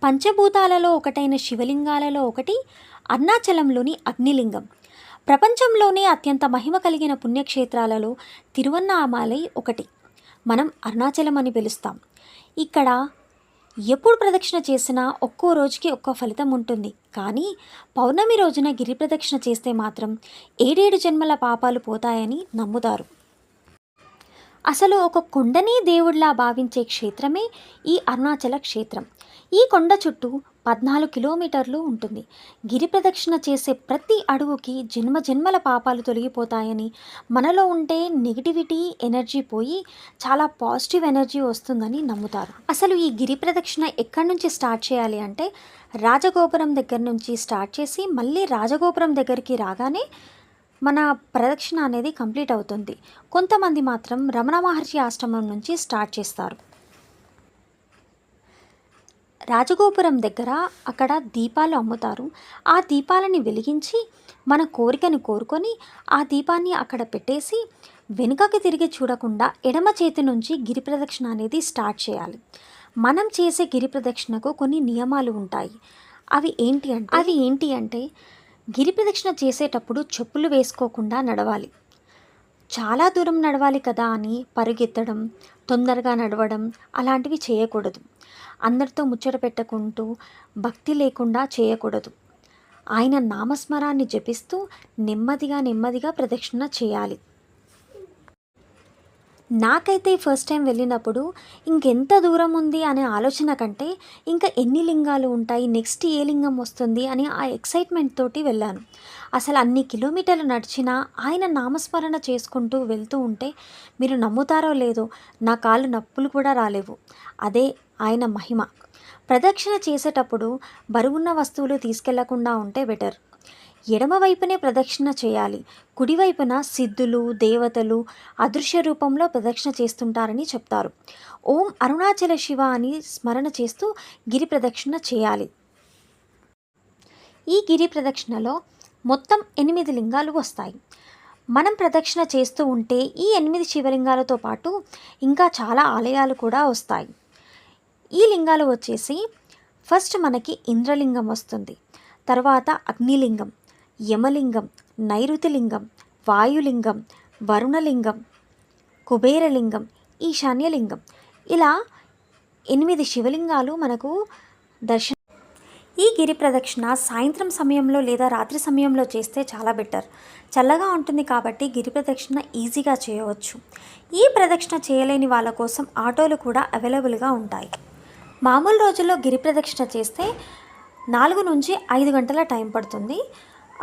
పంచభూతాలలో ఒకటైన శివలింగాలలో ఒకటి అరుణాచలంలోని అగ్నిలింగం. ప్రపంచంలోనే అత్యంత మహిమ కలిగిన పుణ్యక్షేత్రాలలో తిరువన్నామలై ఒకటి. మనం అరుణాచలం అని పిలుస్తాం. ఇక్కడ ఎప్పుడు ప్రదక్షిణ చేసినా ఒక్కో రోజుకి ఒక్కో ఫలితం ఉంటుంది. కానీ పౌర్ణమి రోజున గిరి ప్రదక్షిణ చేస్తే మాత్రం 7 జన్మల పాపాలు పోతాయని నమ్ముతారు. అసలు ఒక కొండనే దేవుడిలా భావించే క్షేత్రమే ఈ అరుణాచల క్షేత్రం. ఈ కొండ చుట్టూ 14 కిలోమీటర్లు ఉంటుంది. గిరి ప్రదక్షిణ చేసే ప్రతి అడుగుకి జన్మల పాపాలు తొలగిపోతాయని, మనలో ఉంటే నెగిటివిటీ ఎనర్జీ పోయి చాలా పాజిటివ్ ఎనర్జీ వస్తుందని నమ్ముతారు. అసలు ఈ గిరి ప్రదక్షిణ ఎక్కడి నుంచి స్టార్ట్ చేయాలి అంటే, రాజగోపురం దగ్గర నుంచి స్టార్ట్ చేసి మళ్ళీ రాజగోపురం దగ్గరికి రాగానే మన ప్రదక్షిణ అనేది కంప్లీట్ అవుతుంది. కొంతమంది మాత్రం రమణ మహర్షి ఆశ్రమం నుంచి స్టార్ట్ చేస్తారు. రాజగోపురం దగ్గర అక్కడ దీపాలు అమ్ముతారు. ఆ దీపాలని వెలిగించి మన కోరికని కోరుకొని ఆ దీపాన్ని అక్కడ పెట్టేసి వెనుకకి తిరిగి చూడకుండా ఎడమ చేతి నుంచి గిరి ప్రదక్షిణ అనేది స్టార్ట్ చేయాలి. మనం చేసే గిరి ప్రదక్షిణకు కొన్ని నియమాలు ఉంటాయి. అవి ఏంటి అంటే గిరి ప్రదక్షిణ చేసేటప్పుడు చెప్పులు వేసుకోకుండా నడవాలి. చాలా దూరం నడవాలి కదా అని పరుగెత్తడం, తొందరగా నడవడం అలాంటివి చేయకూడదు. అందరితో ముచ్చట పెట్టుకుంటూ భక్తి లేకుండా చేయకూడదు. ఆయన నామస్మరాన్ని జపిస్తూ నెమ్మదిగా ప్రదక్షిణ చేయాలి. నాకైతే ఫస్ట్ టైం వెళ్ళినప్పుడు ఇంకెంత దూరం ఉంది అనే ఆలోచన కంటే ఇంకా ఎన్ని లింగాలు ఉంటాయి, నెక్స్ట్ ఏ లింగం వస్తుంది అని ఆ ఎక్సైట్మెంట్ తోటి వెళ్ళాను. అసలు అన్ని కిలోమీటర్లు నడిచినా ఆయన నామస్మరణ చేసుకుంటూ వెళ్తూ ఉంటే మీరు నమ్ముతారో లేదో నా కాళ్ళు నొప్పులు కూడా రాలేవు. అదే ఆయన మహిమ. ప్రదక్షిణ చేసేటప్పుడు బరువున్న వస్తువులు తీసుకెళ్లకుండా ఉంటే బెటర్. ఎడమ వైపునే ప్రదక్షిణ చేయాలి. కుడివైపున సిద్ధులు, దేవతలు అదృశ్య రూపంలో ప్రదక్షిణ చేస్తుంటారని చెప్తారు. ఓం అరుణాచల శివ అని స్మరణ చేస్తూ గిరి ప్రదక్షిణ చేయాలి. ఈ గిరి ప్రదక్షిణలో మొత్తం 8 లింగాలు వస్తాయి. మనం ప్రదక్షిణ చేస్తూ ఉంటే ఈ 8 శివలింగాలతో పాటు ఇంకా చాలా ఆలయాలు కూడా వస్తాయి. ఈ లింగాలు వచ్చేసి ఫస్ట్ మనకి ఇంద్రలింగం వస్తుంది, తర్వాత అగ్నిలింగం, యమలింగం, నైరుతిలింగం, వాయులింగం, వరుణలింగం, కుబేరలింగం, ఈశాన్యలింగం, ఇలా 8 శివలింగాలు మనకు దర్శనం. ఈ గిరి ప్రదక్షిణ సాయంత్రం సమయంలో లేదా రాత్రి సమయంలో చేస్తే చాలా బెటర్. చల్లగా ఉంటుంది కాబట్టి గిరి ప్రదక్షిణ ఈజీగా చేయవచ్చు. ఈ ప్రదక్షిణ చేయలేని వాళ్ళ కోసం ఆటోలు కూడా అవైలబుల్గా ఉంటాయి. మామూలు రోజుల్లో గిరి ప్రదక్షిణ చేస్తే 4 నుంచి 5 గంటల టైం పడుతుంది.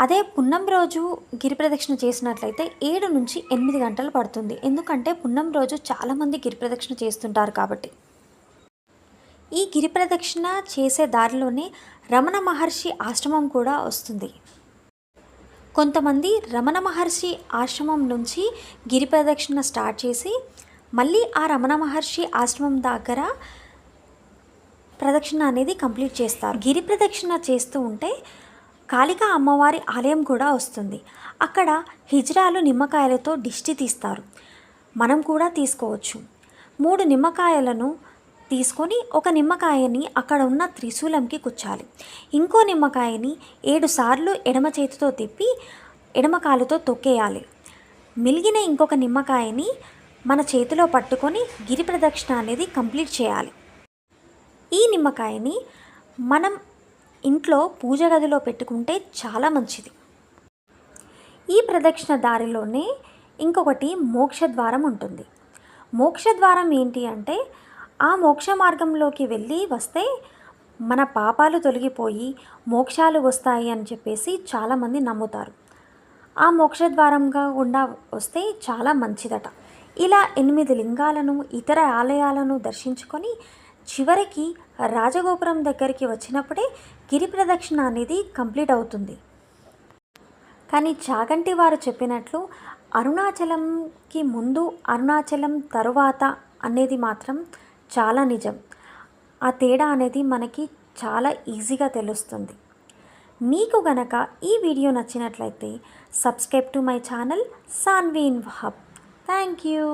అదే పున్నం రోజు గిరి ప్రదక్షిణ చేసినట్లయితే 7 నుంచి 8 గంటలు పడుతుంది. ఎందుకంటే పున్నం రోజు చాలామంది గిరి ప్రదక్షిణ చేస్తుంటారు కాబట్టి. ఈ గిరి ప్రదక్షిణ చేసే దారిలోనే రమణ మహర్షి ఆశ్రమం కూడా వస్తుంది. కొంతమంది రమణ మహర్షి ఆశ్రమం నుంచి గిరి ప్రదక్షిణ స్టార్ట్ చేసి మళ్ళీ ఆ రమణ మహర్షి ఆశ్రమం దగ్గర ప్రదక్షిణ అనేది కంప్లీట్ చేస్తారు. గిరి ప్రదక్షిణ చేస్తూ ఉంటే కాళికా అమ్మవారి ఆలయం కూడా వస్తుంది. అక్కడ హిజ్రాలు నిమ్మకాయలతో దిష్టి తీస్తారు. మనం కూడా తీసుకోవచ్చు. 3 నిమ్మకాయలను తీసుకొని ఒక నిమ్మకాయని అక్కడ ఉన్న త్రిశూలంకి కుచ్చాలి. ఇంకో నిమ్మకాయని 7 సార్లు ఎడమ చేతితో తిప్పి ఎడమ కాలుతో తొక్కేయాలి. మిలిగిన ఇంకొక నిమ్మకాయని మన చేతిలో పట్టుకొని గిరి ప్రదక్షిణ అనేది కంప్లీట్ చేయాలి. ఈ నిమ్మకాయని మనం ఇంట్లో పూజ గదిలో పెట్టుకుంటే చాలా మంచిది. ఈ ప్రదక్షిణ దారిలోనే ఇంకొకటి మోక్షద్వారం ఉంటుంది. మోక్షద్వారం ఏంటి అంటే ఆ మోక్ష మార్గంలోకి వెళ్ళి వస్తే మన పాపాలు తొలగిపోయి మోక్షాలు వస్తాయి అని చెప్పేసి చాలామంది నమ్ముతారు. ఆ మోక్షద్వారంగా గుండా వస్తే చాలా మంచిదట. ఇలా 8 లింగాలను, ఇతర ఆలయాలను దర్శించుకొని చివరికి రాజగోపురం దగ్గరికి వచ్చినప్పుడే గిరి ప్రదక్షిణ అనేది కంప్లీట్ అవుతుంది. కానీ చాగంటి వారు చెప్పినట్లు అరుణాచలంకి ముందు, అరుణాచలం తరువాత అనేది మాత్రం చాలా నిజం. ఆ తేడా అనేది మనకి చాలా ఈజీగా తెలుస్తుంది. మీకు గనక ఈ వీడియో నచ్చినట్లయితే subscribe to my channel Saanvi in Wahab. Thank you.